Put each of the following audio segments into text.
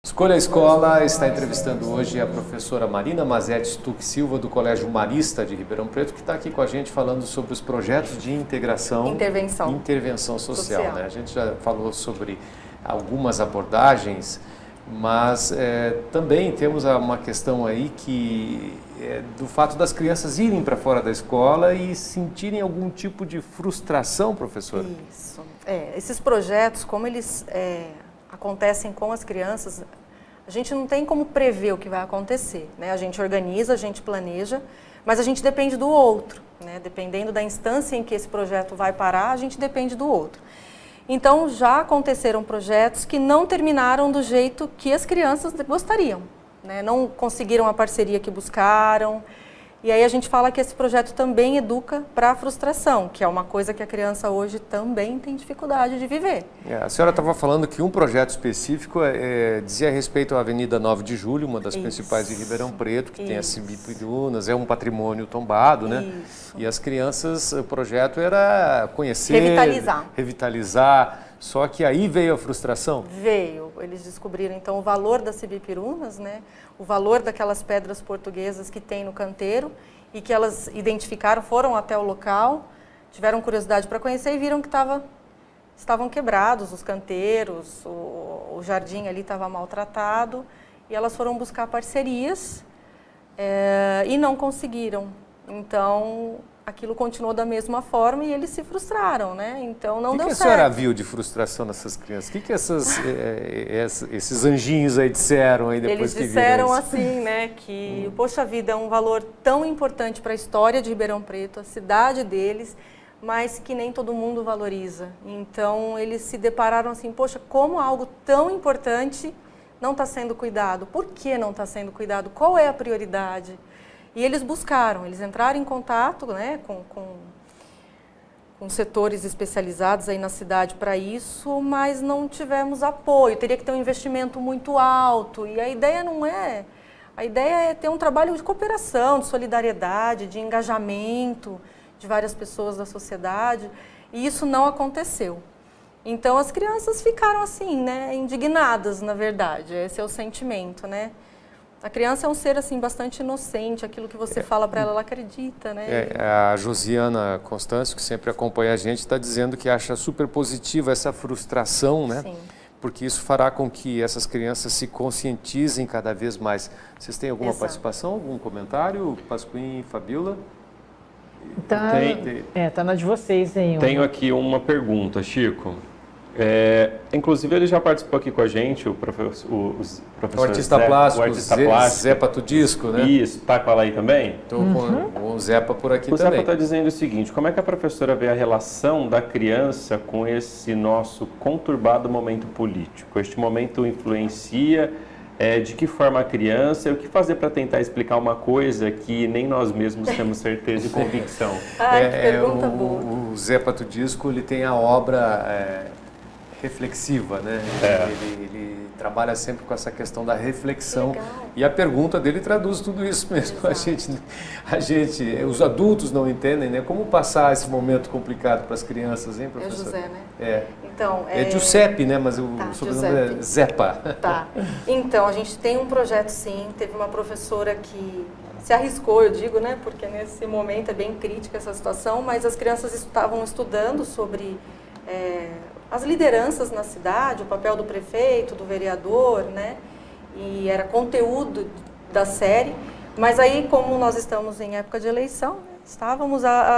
Escolha a Escola está entrevistando hoje a professora Marina Mazetti Stuck Silva, do Colégio Marista de Ribeirão Preto, que está aqui com a gente falando sobre os projetos de intervenção social. Né? A gente já falou sobre algumas abordagens, mas também temos uma questão aí que do fato das crianças irem para fora da escola e sentirem algum tipo de frustração, professora. Isso. Esses projetos, como eles acontecem com as crianças, a gente não tem como prever o que vai acontecer, né? A gente organiza, a gente planeja, mas a gente depende do outro, né? Dependendo da instância em que esse projeto vai parar, a gente depende do outro. Então, já aconteceram projetos que não terminaram do jeito que as crianças gostariam, né? Não conseguiram a parceria que buscaram. E aí a gente fala que esse projeto também educa para a frustração, que é uma coisa que a criança hoje também tem dificuldade de viver. A senhora estava falando que um projeto específico dizia respeito à Avenida 9 de Julho, uma das principais de Ribeirão Preto, que tem as Cibipirunas, é um patrimônio tombado, né? E as crianças, o projeto era conhecer, revitalizar. Só que aí veio a frustração? Veio. Eles descobriram, então, o valor das Cibipirunas, né? O valor daquelas pedras portuguesas que tem no canteiro e que elas identificaram, foram até o local, tiveram curiosidade para conhecer e viram que estavam quebrados os canteiros, o jardim ali estava maltratado, e elas foram buscar parcerias e não conseguiram. Então, aquilo continuou da mesma forma e eles se frustraram, né? Então não deu certo. O que a senhora viu de frustração nessas crianças? O que esses anjinhos aí disseram aí depois que viram? Eles disseram assim, né, que, poxa vida, é um valor tão importante para a história de Ribeirão Preto, a cidade deles, mas que nem todo mundo valoriza. Então eles se depararam assim, poxa, como algo tão importante não está sendo cuidado? Por que não está sendo cuidado? Qual é a prioridade? E eles buscaram, eles entraram em contato, né, com setores especializados aí na cidade para isso, mas não tivemos apoio, teria que ter um investimento muito alto. E a ideia a ideia é ter um trabalho de cooperação, de solidariedade, de engajamento de várias pessoas da sociedade, e isso não aconteceu. Então as crianças ficaram assim, né, indignadas, na verdade, esse é o sentimento, né? A criança é um ser assim bastante inocente, aquilo que você fala para ela, ela acredita, né? A Josiana Constâncio, que sempre acompanha a gente, está dizendo que acha super positiva essa frustração, né? Sim. Porque isso fará com que essas crianças se conscientizem cada vez mais. Vocês têm alguma participação, algum comentário, Pasquim e Fabiola? Tá na de vocês aí. Tenho aqui uma pergunta, Chico. Inclusive ele já participou aqui com a gente, o professor artista plástico, Zepa Tudisco, né? Isso, tá com ela aí também? Estou com o Zepa por aqui também. O Zepa está dizendo o seguinte, como é que a professora vê a relação da criança com esse nosso conturbado momento político? Este momento influencia de que forma a criança e o que fazer para tentar explicar uma coisa que nem nós mesmos temos certeza e convicção? Que pergunta boa. O Zepa Tudisco, ele tem a obra reflexiva, né? Ele trabalha sempre com essa questão da reflexão. Legal. E a pergunta dele traduz tudo isso mesmo. Os adultos não entendem, né? Como passar esse momento complicado para as crianças, hein, professor? É José, né? Então, é Giuseppe, né? Mas o sobrenome é Zepa. Tá. Então, a gente tem um projeto, sim. Teve uma professora que se arriscou, eu digo, né? Porque nesse momento é bem crítica essa situação, mas as crianças estavam estudando sobre as lideranças na cidade, o papel do prefeito, do vereador, né? E era conteúdo da série. Mas aí, como nós estamos em época de eleição,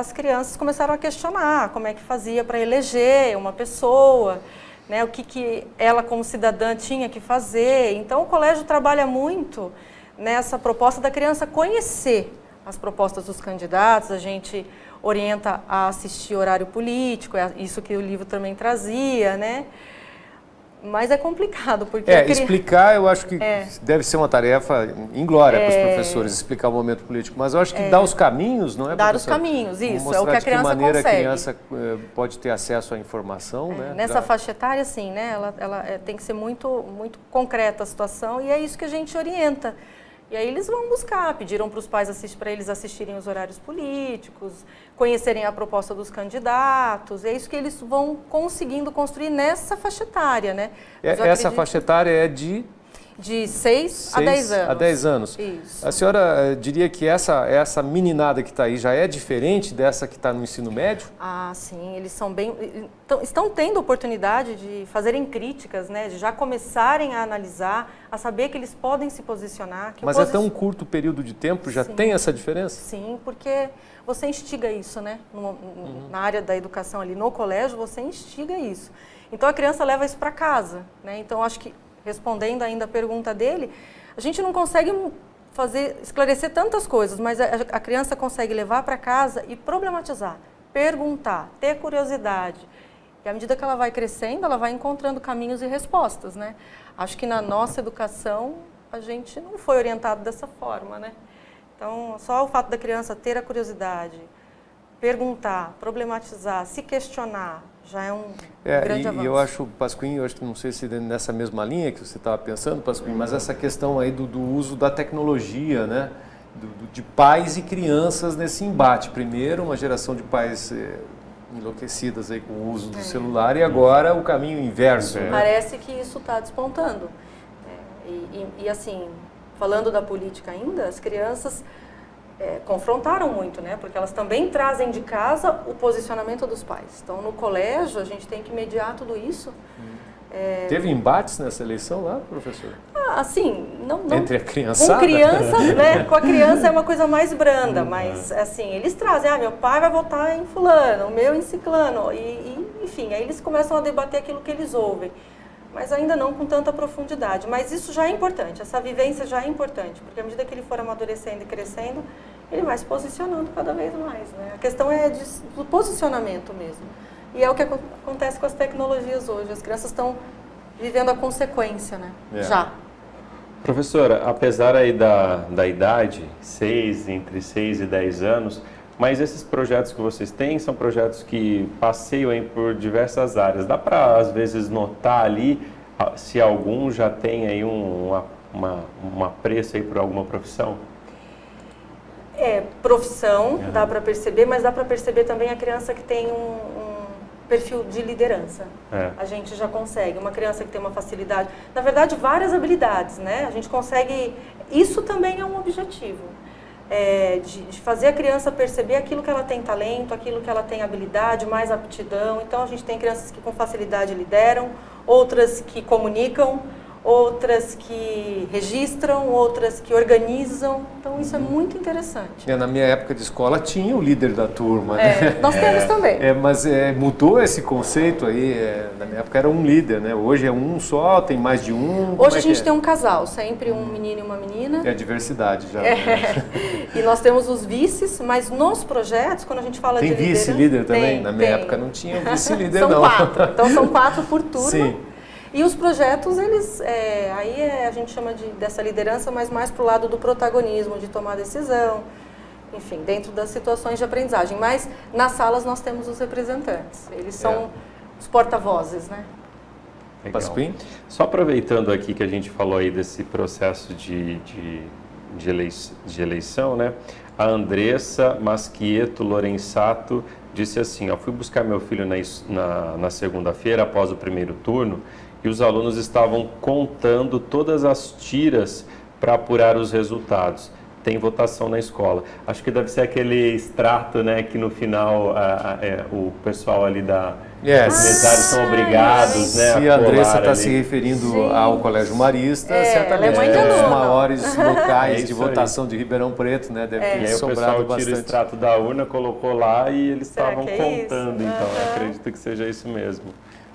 as crianças começaram a questionar como é que fazia para eleger uma pessoa, né? O que ela como cidadã tinha que fazer. Então o colégio trabalha muito nessa proposta da criança conhecer as propostas dos candidatos. A gente orienta a assistir horário político, isso que o livro também trazia, né? Mas é complicado, porque... explicar eu acho que deve ser uma tarefa inglória para os professores, explicar o momento político, mas eu acho que dar os caminhos, não é, dar professor? os caminhos, isso, mostrar é o que a criança consegue. De que maneira a criança pode ter acesso à informação, né? Nessa faixa etária, sim, né? Ela tem que ser muito, muito concreta a situação, e é isso que a gente orienta. E aí eles vão buscar, pediram para os pais para eles assistirem os horários políticos, conhecerem a proposta dos candidatos, é isso que eles vão conseguindo construir nessa faixa etária, né? Essa faixa etária é de De 6 a 10 anos. A 10 anos. Isso. A senhora diria que essa meninada que está aí já é diferente dessa que está no ensino médio? Ah, sim, eles são estão tendo oportunidade de fazerem críticas, né? De já começarem a analisar, a saber que eles podem se posicionar. Mas é tão curto período de tempo, já tem essa diferença? Sim, porque você instiga isso, né? Na área da educação ali, no colégio, você instiga isso. Então a criança leva isso para casa, né? Então acho que, respondendo ainda a pergunta dele, a gente não consegue esclarecer tantas coisas, mas a criança consegue levar para casa e problematizar, perguntar, ter curiosidade. E à medida que ela vai crescendo, ela vai encontrando caminhos e respostas, né? Acho que na nossa educação a gente não foi orientado dessa forma, né? Então, só o fato da criança ter a curiosidade, perguntar, problematizar, se questionar, já é um grande avanço. E eu acho, Pasquim, eu acho que não sei se nessa mesma linha que você estava pensando, Pasquim, mas essa questão aí do uso da tecnologia, né? De pais e crianças nesse embate. Primeiro, uma geração de pais enlouquecidas aí com o uso do celular e agora o caminho inverso. Né? Parece que isso está despontando. E assim, falando da política ainda, as crianças confrontaram muito, né? Porque elas também trazem de casa o posicionamento dos pais. Então, no colégio, a gente tem que mediar tudo isso. Teve embates nessa eleição lá, professor? Assim, não entre a criançada? Com criança, né? Com a criança é uma coisa mais branda, mas assim, eles trazem, meu pai vai votar em fulano, o meu em ciclano, enfim, aí eles começam a debater aquilo que eles ouvem, mas ainda não com tanta profundidade. Mas isso já é importante, essa vivência já é importante, porque à medida que ele for amadurecendo e crescendo, ele vai se posicionando cada vez mais, né? A questão é do posicionamento mesmo. E é o que acontece com as tecnologias hoje. As crianças estão vivendo a consequência, né? Já. Professora, apesar aí da idade, entre 6 e 10 anos, mas esses projetos que vocês têm são projetos que passeiam aí por diversas áreas. Dá para, às vezes, notar ali se algum já tem aí um apreço aí por alguma profissão? Profissão, dá para perceber, mas dá para perceber também a criança que tem um perfil de liderança. A gente já consegue. Uma criança que tem uma facilidade, na verdade, várias habilidades, né? A gente consegue, isso também é um objetivo, de fazer a criança perceber aquilo que ela tem talento, aquilo que ela tem habilidade, mais aptidão. Então, a gente tem crianças que com facilidade lideram, outras que comunicam, outras que registram, outras que organizam. Então, isso é muito interessante. Na minha época de escola tinha o líder da turma. Né? Nós temos também. Mas mudou esse conceito aí. Na minha época era um líder, né? Hoje é um só, tem mais de um. Hoje a gente tem um casal, sempre um menino e uma menina. É a diversidade já. E nós temos os vices, mas nos projetos, quando a gente fala de liderança... Tem vice-líder também? Na minha época não tinha vice-líder, não. São 4. Então, são 4 por turma. Sim. E os projetos, eles, a gente chama dessa liderança, mas mais para o lado do protagonismo, de tomar decisão, enfim, dentro das situações de aprendizagem. Mas nas salas nós temos os representantes, eles são os porta-vozes, né? Pasquim? Só aproveitando aqui que a gente falou aí desse processo de eleição, né? A Andressa Maschieto Lorenzato disse assim, fui buscar meu filho na segunda-feira após o primeiro turno e os alunos estavam contando todas as tiras para apurar os resultados. Tem votação na escola. Acho que deve ser aquele extrato, né, que no final o pessoal ali da mesário são obrigados, né, se a Andressa está se referindo ao Colégio Marista, certamente é um dos maiores locais de votação de Ribeirão Preto, né, deve ter sobrado bastante. O pessoal tira o extrato da urna, colocou lá e eles estavam contando, então acredito que seja isso mesmo.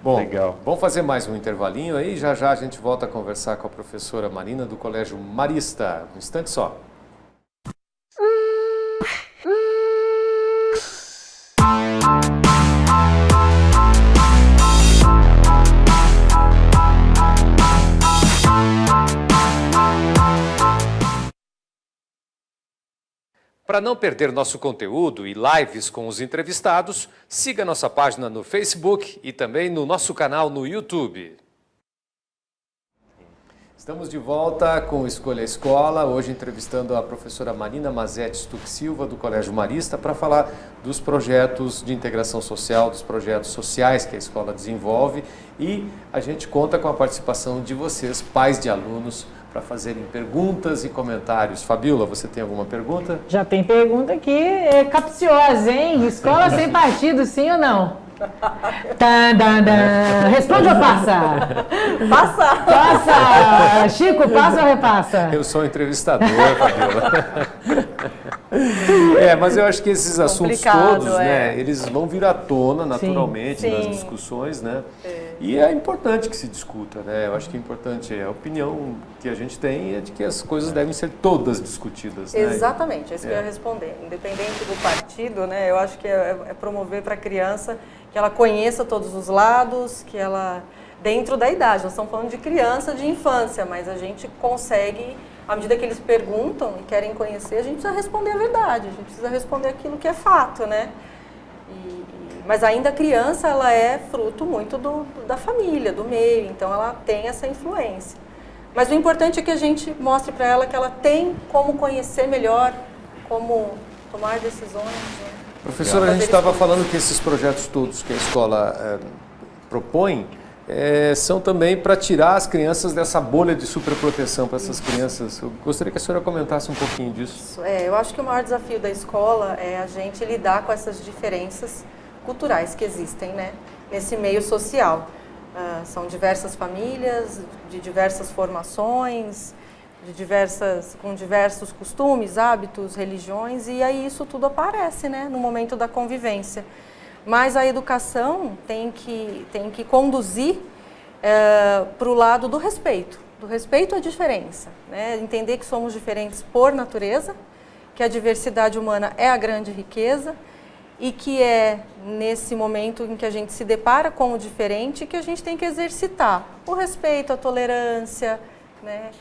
Bom, legal. Vamos fazer mais um intervalinho aí, já a gente volta a conversar com a professora Marina do Colégio Marista. Um instante só. Para não perder nosso conteúdo e lives com os entrevistados, siga nossa página no Facebook e também no nosso canal no YouTube. Estamos de volta com Escolha a Escola, hoje entrevistando a professora Marina Mazetti Stuck Silva, do Colégio Marista, para falar dos projetos de integração social, dos projetos sociais que a escola desenvolve, e a gente conta com a participação de vocês, pais de alunos, para fazerem perguntas e comentários. Fabíola, você tem alguma pergunta? Já tem pergunta aqui, capciosa, hein? Escola sem partido, sim ou não? Responde ou passa? Passa! Passa! Chico, passa ou repassa? Eu sou entrevistador, Fabíola. Mas eu acho que esses assuntos todos, né, eles vão vir à tona naturalmente nas discussões, né? E é importante que se discuta, né? Eu acho que é importante, a opinião que a gente tem é de que as coisas devem ser todas discutidas, né? Exatamente, é isso que eu ia responder. Independente do partido, né, eu acho que é promover para a criança que ela conheça todos os lados, que ela, dentro da idade, nós estamos falando de criança, de infância, mas a gente consegue, à medida que eles perguntam e querem conhecer, a gente precisa responder a verdade, a gente precisa responder aquilo que é fato, né? Mas ainda a criança, ela é fruto muito da família, do meio, então ela tem essa influência. Mas o importante é que a gente mostre para ela que ela tem como conhecer melhor, como tomar decisões, né? Professora, a gente estava falando que esses projetos todos que a escola propõe são também para tirar as crianças dessa bolha de superproteção para essas crianças. Eu gostaria que a senhora comentasse um pouquinho disso. Eu acho que o maior desafio da escola é a gente lidar com essas diferenças culturais que existem, né, nesse meio social. São diversas famílias, de diversas formações, com diversos costumes, hábitos, religiões, e aí isso tudo aparece, né, no momento da convivência. Mas a educação tem que conduzir para o lado do respeito à diferença, né, entender que somos diferentes por natureza, que a diversidade humana é a grande riqueza, e que é nesse momento em que a gente se depara com o diferente que a gente tem que exercitar o respeito, a tolerância, né,